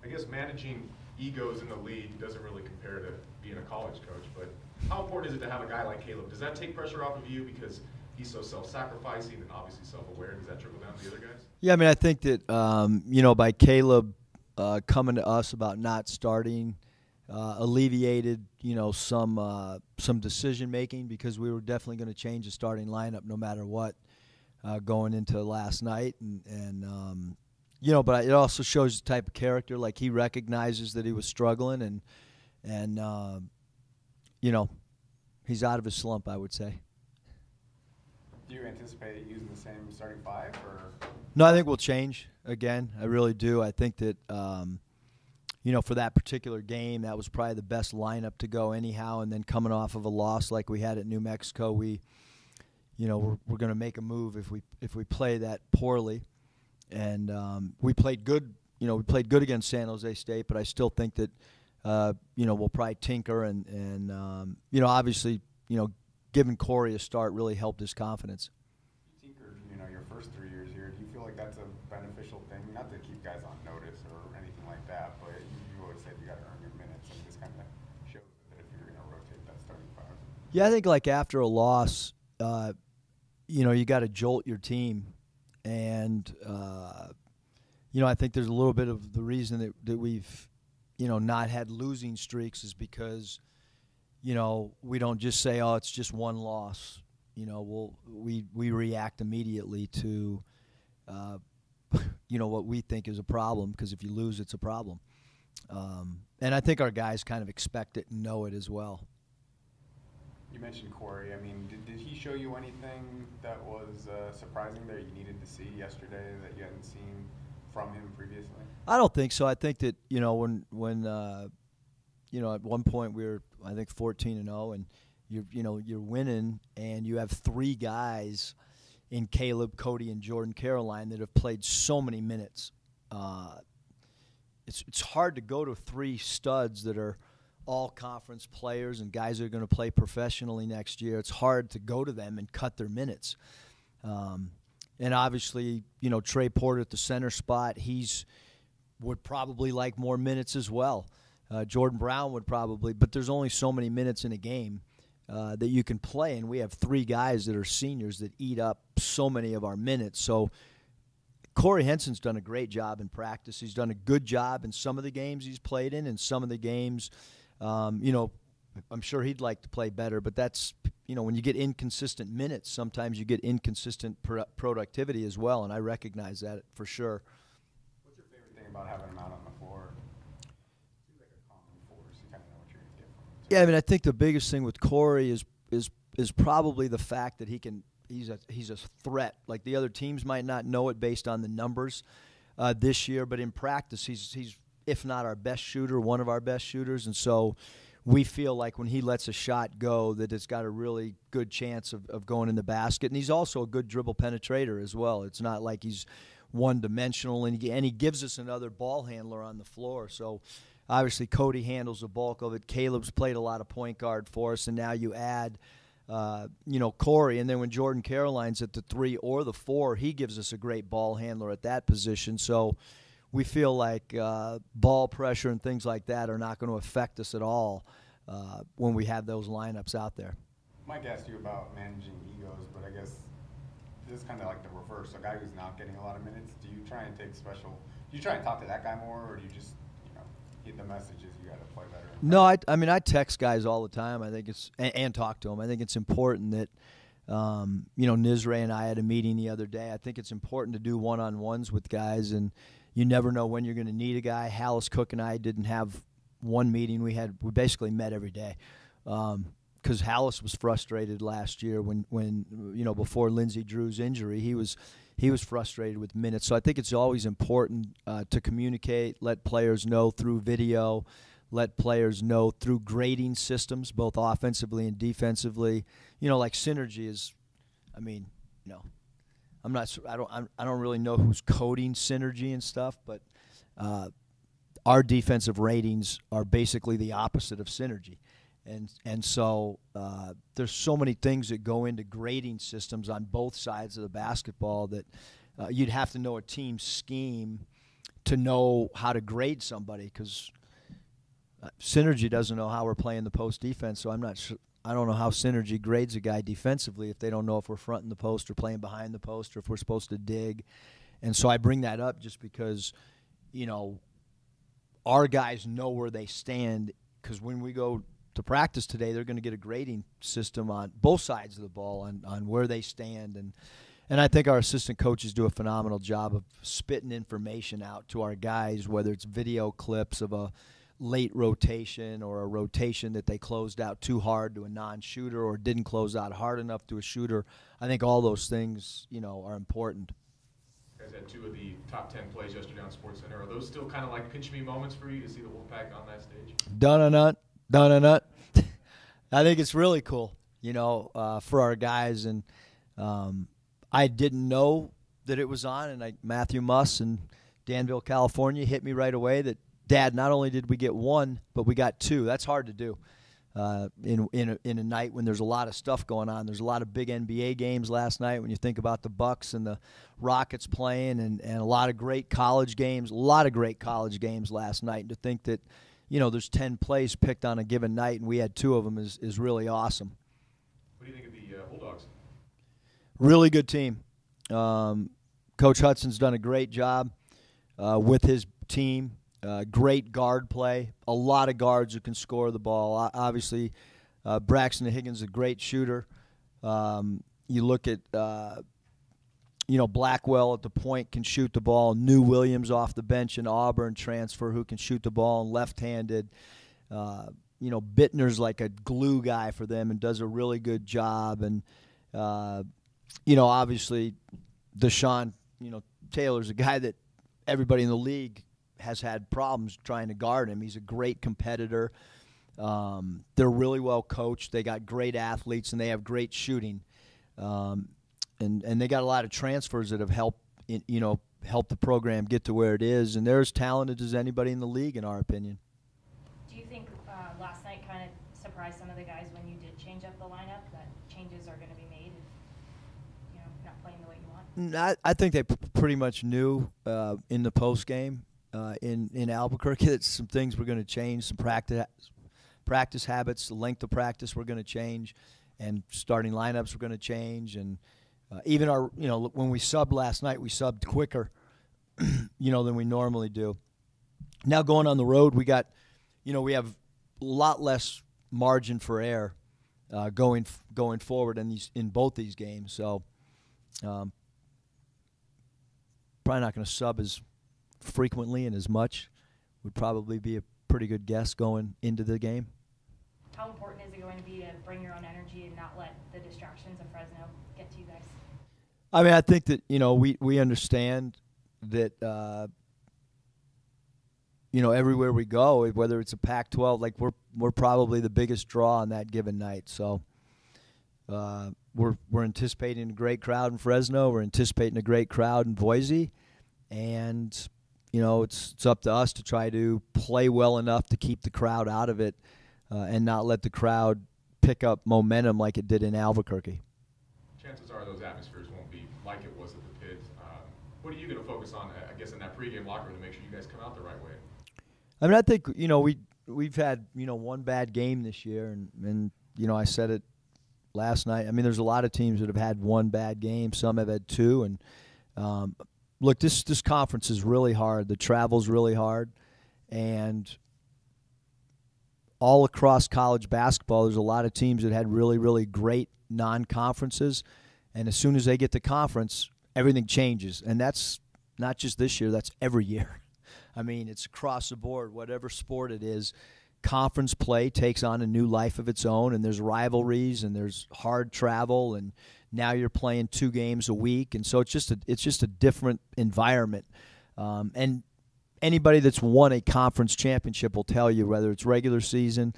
I guess managing egos in the league doesn't really compare to being a college coach, but how important is it to have a guy like Caleb? Does that take pressure off of you because he's so self-sacrificing and obviously self-aware? Does that trickle down to the other guys? Yeah, I mean, I think that, by Caleb coming to us about not starting, alleviated, some decision-making because we were definitely going to change the starting lineup no matter what going into last night. But it also shows the type of character. Like, he recognizes that he was struggling, and he's out of his slump, I would say. Do you anticipate using the same starting five? Or? No, I think we'll change again. I really do. I think that, for that particular game, that was probably the best lineup to go anyhow. And then coming off of a loss like we had at New Mexico, we're going to make a move if we play that poorly. And we played good. We played good against San Jose State, but I still think that we'll probably tinker and obviously giving Corey a start really helped his confidence. You tinkered, your first 3 years here. Do you feel like that's a beneficial thing? Not to keep guys on notice or anything like that, but you always said you got to earn your minutes, and this kind of shows that if you're going to rotate that starting five. Yeah, I think like after a loss, you got to jolt your team, and I think there's a little bit of the reason that we've not had losing streaks is because we don't just say, oh, it's just one loss. We react immediately to what we think is a problem, because if you lose, it's a problem. And I think our guys kind of expect it and know it as well. You mentioned Corey. I mean, did he show you anything that was surprising that you needed to see yesterday that you hadn't seen from him previously? I don't think so. I think that when at one point we were, I think, 14-0, and you're winning, and you have three guys in Caleb, Cody, and Jordan Caroline that have played so many minutes. It's hard to go to three studs that are all conference players and guys that are going to play professionally next year. It's hard to go to them and cut their minutes. And obviously, Trey Porter at the center spot, would probably like more minutes as well. Jordan Brown would probably, but there's only so many minutes in a game that you can play, and we have three guys that are seniors that eat up so many of our minutes. So Corey Henson's done a great job in practice. He's done a good job in some of the games he's played in, and some of the games, I'm sure he'd like to play better, but that's, when you get inconsistent minutes, sometimes you get inconsistent productivity as well, and I recognize that for sure. What's your favorite thing about having him out on the floor? Seems like a common force. You kind of know what you're going to get from him. Yeah, I mean, I think the biggest thing with Corey is probably the fact that he's a threat. Like, the other teams might not know it based on the numbers this year, but in practice he's if not our best shooter, one of our best shooters, and so we feel like when he lets a shot go that it's got a really good chance of going in the basket. And he's also a good dribble penetrator as well. It's not like he's one-dimensional, and he gives us another ball handler on the floor. So obviously Cody handles the bulk of it. Caleb's played a lot of point guard for us, and now you add Corey. And then when Jordan Caroline's at the 3 or the 4, he gives us a great ball handler at that position. So we feel like ball pressure and things like that are not going to affect us at all when we have those lineups out there. Mike asked you about managing egos, but I guess this is kind of like the reverse. A guy who's not getting a lot of minutes, do you try and talk to that guy more, or do you just get the messages you got to play better? No, I text guys all the time. I think it's and talk to them. I think it's important that Nizre and I had a meeting the other day. I think it's important to do one-on-ones with guys, and you never know when you're going to need a guy. Hallis Cook and I didn't have one meeting. We basically met every day because Hallis was frustrated last year when before Lindsey Drew's injury, he was frustrated with minutes. So I think it's always important to communicate, let players know through video, let players know through grading systems, both offensively and defensively. Like Synergy is, I don't really know who's coding Synergy and stuff, but our defensive ratings are basically the opposite of Synergy. And so there's so many things that go into grading systems on both sides of the basketball that you'd have to know a team's scheme to know how to grade somebody, because Synergy doesn't know how we're playing the post defense, so I'm not sure. I don't know how Synergy grades a guy defensively if they don't know if we're fronting the post or playing behind the post or if we're supposed to dig. And so I bring that up just because, our guys know where they stand, because when we go to practice today, they're going to get a grading system on both sides of the ball on where they stand. And I think our assistant coaches do a phenomenal job of spitting information out to our guys, whether it's video clips of a late rotation or a rotation that they closed out too hard to a non-shooter or didn't close out hard enough to a shooter. I think all those things, are important. You guys had 2 of the top 10 plays yesterday on SportsCenter. Are those still kind of like pinch-me moments for you to see the Wolfpack on that stage? Dun-a-nut. I think it's really cool, for our guys. And I didn't know that it was on, and Matthew Muss in Danville, California, hit me right away that, Dad, not only did we get 1, but we got 2. That's hard to do in a night when there's a lot of stuff going on. There's a lot of big NBA games last night when you think about the Bucks and the Rockets playing, and a lot of great college games, last night. And to think that, there's 10 plays picked on a given night and we had 2 of them is really awesome. What do you think of the Bulldogs? Really good team. Coach Hudson's done a great job with his team. Great guard play. A lot of guards who can score the ball. Obviously, Braxton Higgins is a great shooter. You look at, Blackwell at the point can shoot the ball. New Williams off the bench in Auburn transfer who can shoot the ball and left-handed. Bittner's like a glue guy for them and does a really good job. And, obviously, Deshaun, Taylor's a guy that everybody in the league has had problems trying to guard him. He's a great competitor. They're really well coached. They got great athletes, and they have great shooting. And they got a lot of transfers that have helped the program get to where it is. And they're as talented as anybody in the league, in our opinion. Do you think last night kind of surprised some of the guys when you did change up the lineup, that changes are going to be made if not playing the way you want? I think they pretty much knew in the post game. In Albuquerque, that some things were going to change, some practice habits, the length of practice were going to change, and starting lineups were going to change. And even our, when we subbed last night, we subbed quicker, than we normally do. Now going on the road, we got, we have a lot less margin for error going forward in both these games. So probably not going to sub as frequently and as much. Would probably be a pretty good guess going into the game. How important is it going to be to bring your own energy and not let the distractions of Fresno get to you guys? I mean, I think that, we understand that, everywhere we go, whether it's a Pac-12, like we're probably the biggest draw on that given night. So we're anticipating a great crowd in Fresno. We're anticipating a great crowd in Boise. And it's up to us to try to play well enough to keep the crowd out of it and not let the crowd pick up momentum like it did in Albuquerque. Chances are those atmospheres won't be like it was at the Pit. What are you going to focus on, I guess, in that pregame locker room to make sure you guys come out the right way? I mean, I think, we've had, one bad game this year, and I said it last night. I mean, there's a lot of teams that have had one bad game. Some have had 2, and look, this conference is really hard. The travel's really hard. And all across college basketball, there's a lot of teams that had really, really great non-conferences. And as soon as they get to conference, everything changes. And that's not just this year. That's every year. I mean, it's across the board. Whatever sport it is, conference play takes on a new life of its own. And there's rivalries and there's hard travel, and now you're playing 2 games a week, and so it's just a different environment. And anybody that's won a conference championship will tell you, whether it's regular season,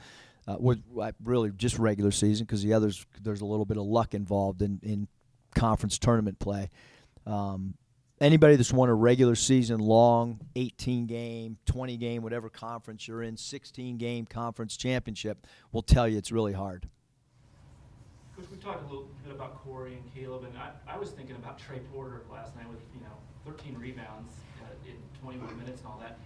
really just regular season, because the others there's a little bit of luck involved in conference tournament play. Anybody that's won a regular season long 18-game, 20-game, whatever conference you're in, 16-game conference championship will tell you it's really hard. Coach, we talked a little bit about Corey and Caleb, and I was thinking about Trey Porter last night with 13 rebounds. in 21 minutes and all that.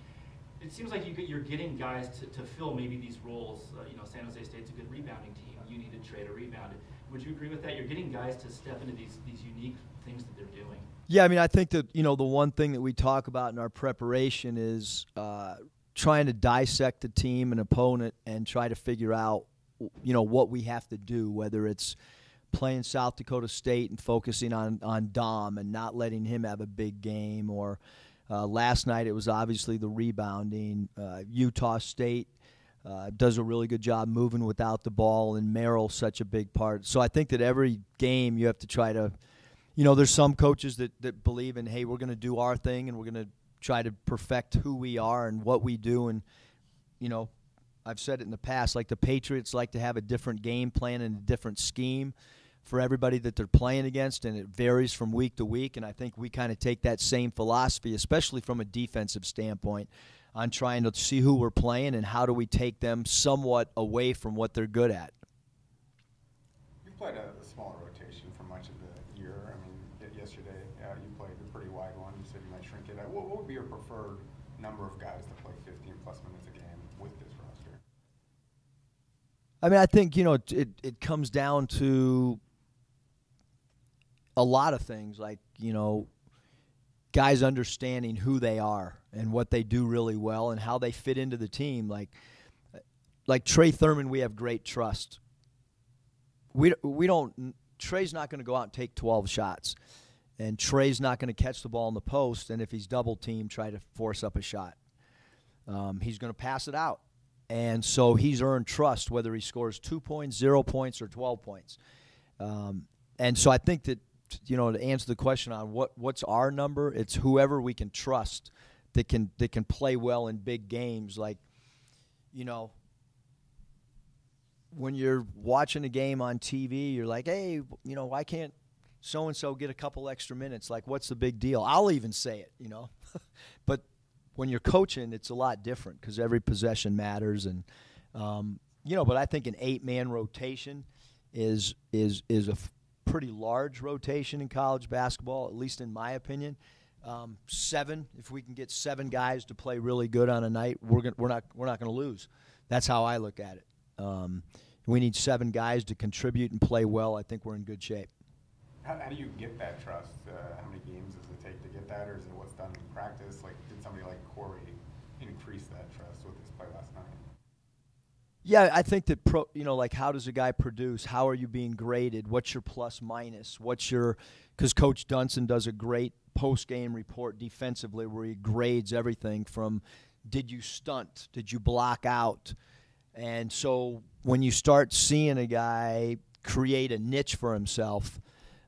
It seems like you're getting guys to fill maybe these roles. San Jose State's a good rebounding team. You need to trade a rebounder. Would you agree with that? You're getting guys to step into these unique things that they're doing. Yeah, I mean, I think that, the one thing that we talk about in our preparation is trying to dissect the team and opponent and try to figure out, what we have to do, whether it's playing South Dakota State and focusing on Dom and not letting him have a big game, or last night it was obviously the rebounding. Utah State does a really good job moving without the ball, and Merrill's such a big part. So I think that every game you have to try to, there's some coaches that believe in, hey, we're going to do our thing and we're going to try to perfect who we are and what we do. And, I've said it in the past, like the Patriots like to have a different game plan and a different scheme for everybody that they're playing against, and it varies from week to week. And I think we kind of take that same philosophy, especially from a defensive standpoint, on trying to see who we're playing and how do we take them somewhat away from what they're good at. You played a smaller rotation for much of the year. I mean, yesterday you played a pretty wide one. You said you might shrink it. What would be your preferred number of guys to play 15-plus minutes a game with this roster? I mean, I think, it comes down to a lot of things, like, guys understanding who they are and what they do really well and how they fit into the team. Like Trey Thurman, we have great trust. Trey's not going to go out and take 12 shots, and Trey's not going to catch the ball in the post, and if he's double teamed, try to force up a shot. He's going to pass it out. And so he's earned trust whether he scores 2 points, 0 points, or 12 points. And so I think that, to answer the question on what's our number, it's whoever we can trust that can play well in big games. Like, when you're watching a game on TV, you're like, hey, why can't so-and-so get a couple extra minutes? Like, what's the big deal? I'll even say it, But when you're coaching, it's a lot different because every possession matters. And, but I think an 8-man rotation is a pretty large rotation in college basketball, at least in my opinion. 7, if we can get 7 guys to play really good on a night, we're not going to lose. That's how I look at it. We need 7 guys to contribute and play well. I think we're in good shape. How do you get that trust? How many games does it take to get that, or is it what's done in practice? Like, did somebody like Corey increase that trust with his play last night? Yeah, I think that how does a guy produce? How are you being graded? What's your plus minus? Because Coach Dunson does a great post-game report defensively where he grades everything from, did you stunt? Did you block out? And so when you start seeing a guy create a niche for himself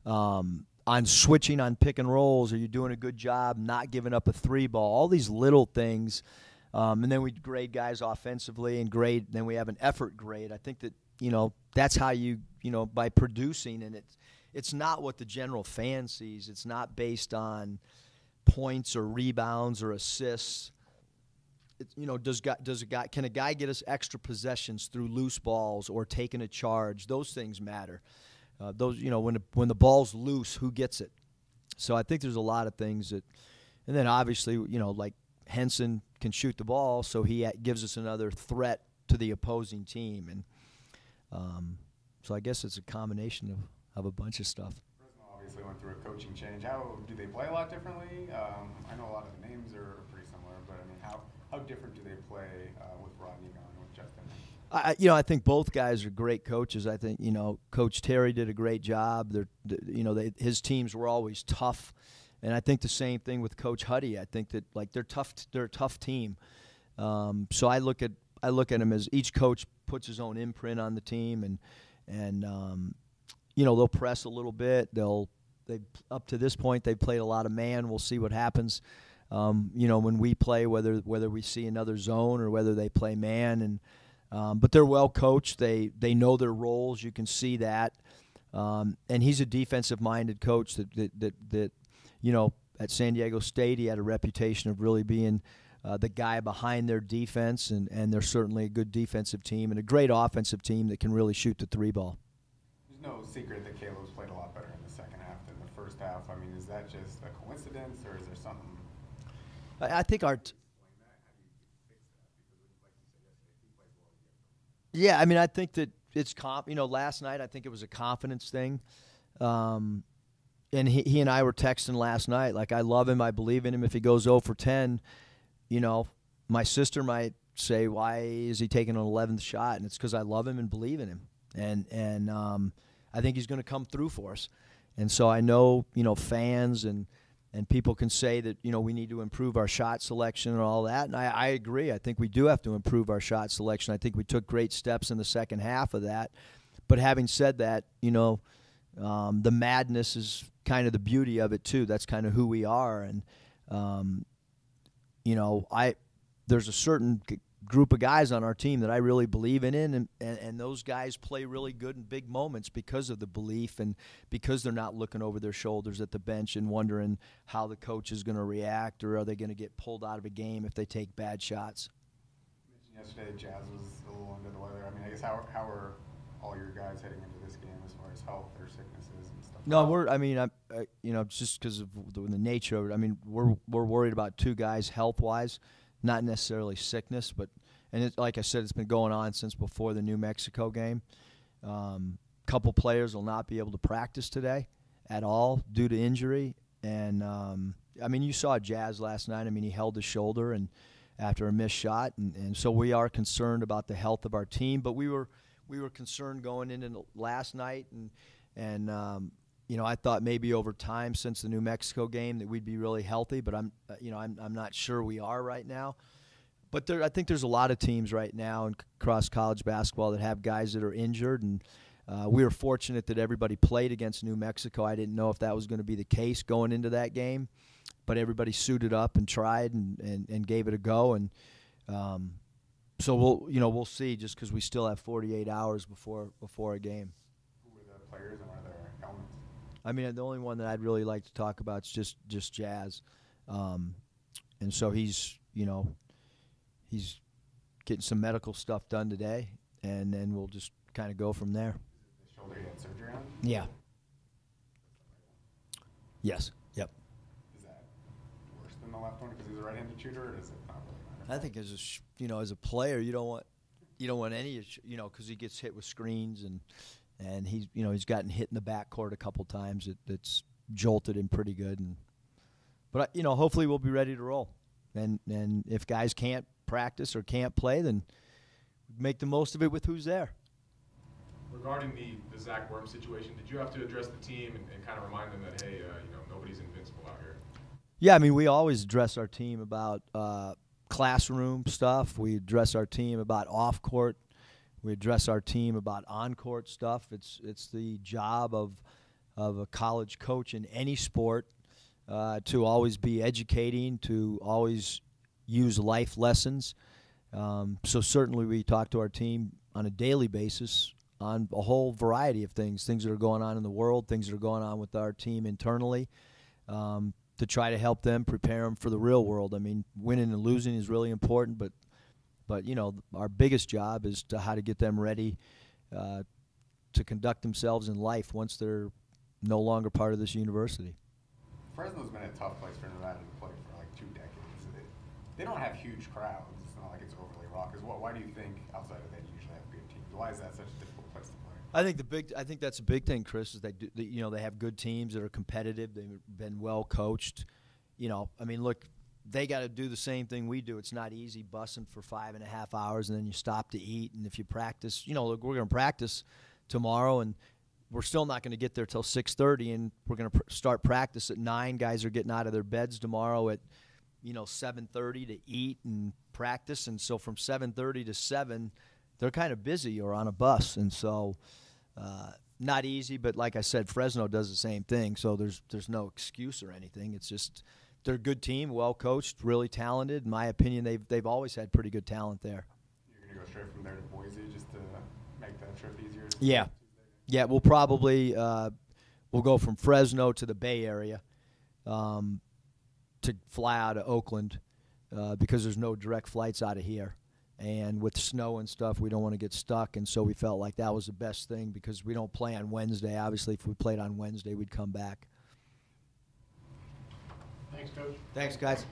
on switching on pick and rolls, are you doing a good job not giving up a 3-ball? All these little things. And then we grade guys offensively and then we have an effort grade. I think that, that's how you by producing, and it's not what the general fan sees. It's not based on points or rebounds or assists. Can a guy get us extra possessions through loose balls or taking a charge? Those things matter. When the ball's loose, who gets it? So I think there's a lot of things and then obviously, like Henson can shoot the ball, so he gives us another threat to the opposing team. And so I guess it's a combination of a bunch of stuff. Fresno obviously went through a coaching change. How do they play a lot differently? I know a lot of the names are pretty similar, but I mean, how different do they play with Rodney gone and with Justin? I think both guys are great coaches. I think Coach Terry did a great job. His teams were always tough. And I think the same thing with Coach Huddy. I think that they're tough. They're a tough team. So I look at them as each coach puts his own imprint on the team, and they'll press a little bit. They up to this point they've played a lot of man. We'll see what happens. When we play, whether we see another zone or whether they play man, but they're well coached. They know their roles. You can see that. And he's a defensive-minded coach that at San Diego State, he had a reputation of really being the guy behind their defense, and they're certainly a good defensive team and a great offensive team that can really shoot the 3-ball. There's no secret that Caleb's played a lot better in the second half than the first half. I mean, is that just a coincidence, or is there something I think our yeah, I mean, I think that it's last night I think it was a confidence thing. And he and I were texting last night. Like, I love him. I believe in him. If he goes 0 for 10, my sister might say, why is he taking an 11th shot? And it's because I love him and believe in him. And I think he's going to come through for us. And so I know, fans and people can say that, we need to improve our shot selection and all that. And I agree. I think we do have to improve our shot selection. I think we took great steps in the second half of that. But having said that, the madness is kind of the beauty of it too. That's kind of who we are. And, there's a certain group of guys on our team that I really believe in, and those guys play really good in big moments because of the belief and because they're not looking over their shoulders at the bench and wondering how the coach is going to react, or are they going to get pulled out of a game if they take bad shots. You mentioned yesterday Jazz was a little under the weather. I mean, I guess how are all your guys heading into this game as far as health or sicknesses and stuff? No, just because of the nature of it. I mean, we're worried about two guys health-wise. Not necessarily sickness, but like I said, it's been going on since before the New Mexico game. Couple players will not be able to practice today at all due to injury. And, you saw Jazz last night. I mean, he held his shoulder and after a missed shot. And so we are concerned about the health of our team. But we were concerned going into last night. And I thought maybe over time since the New Mexico game that we'd be really healthy, but I'm not sure we are right now. But I think there's a lot of teams right now across college basketball that have guys that are injured, and we were fortunate that everybody played against New Mexico. I didn't know if that was going to be the case going into that game, but everybody suited up and tried and gave it a go, and so we'll see, just because we still have 48 hours before a game. Who are the players and what are their helmets? I mean, the only one that I'd really like to talk about is just Jazz, and so he's getting some medical stuff done today, and then we'll just kind of go from there. The shoulder he had surgery on? Yeah. Yes. Yep. Is that worse than the left one because he's a right-handed shooter, or does it not really matter? I think as a player, you don't want any, because he gets hit with screens and he's gotten hit in the backcourt a couple times. That's jolted him pretty good, but hopefully we'll be ready to roll. And if guys can't practice or can't play, then make the most of it with who's there. Regarding the Zach Worm situation, did you have to address the team and kind of remind them that, hey, nobody's invincible out here? Yeah, I mean, we always address our team about classroom stuff. We address our team about off-court. We address our team about on-court stuff. It's the job of a college coach in any sport to always be educating, to always use life lessons. So certainly we talk to our team on a daily basis on a whole variety of things that are going on in the world, things that are going on with our team internally, to try to help them prepare them for the real world. I mean, winning and losing is really important, but our biggest job is how to get them ready to conduct themselves in life once they're no longer part of this university. Fresno's been a tough place for Nevada to play for like 2 decades. They don't have huge crowds. It's not like it's overly raucous. Why do you think, outside of that, you usually have good teams? Why is that such a difficult place to play? I think that's a big thing, Chris, is they have good teams that are competitive. They've been well coached. Look, they got to do the same thing we do. It's not easy bussing for 5.5 hours and then you stop to eat. And if you practice, look, we're going to practice tomorrow, and we're still not going to get there till 6:30, and we're going to start practice at 9. Guys are getting out of their beds tomorrow at 7:30 to eat and practice, and so from 7:30 to 7, they're kind of busy or on a bus, and so not easy. But like I said, Fresno does the same thing, so there's no excuse or anything. It's just they're a good team, well coached, really talented. In my opinion, they've always had pretty good talent there. You're going to go straight from there to Boise just to make that trip easier? Yeah, we'll probably we'll go from Fresno to the Bay Area to fly out of Oakland because there's no direct flights out of here. And with snow and stuff, we don't want to get stuck. And so we felt like that was the best thing because we don't play on Wednesday. Obviously, if we played on Wednesday, we'd come back. Thanks, Coach. Thanks, guys.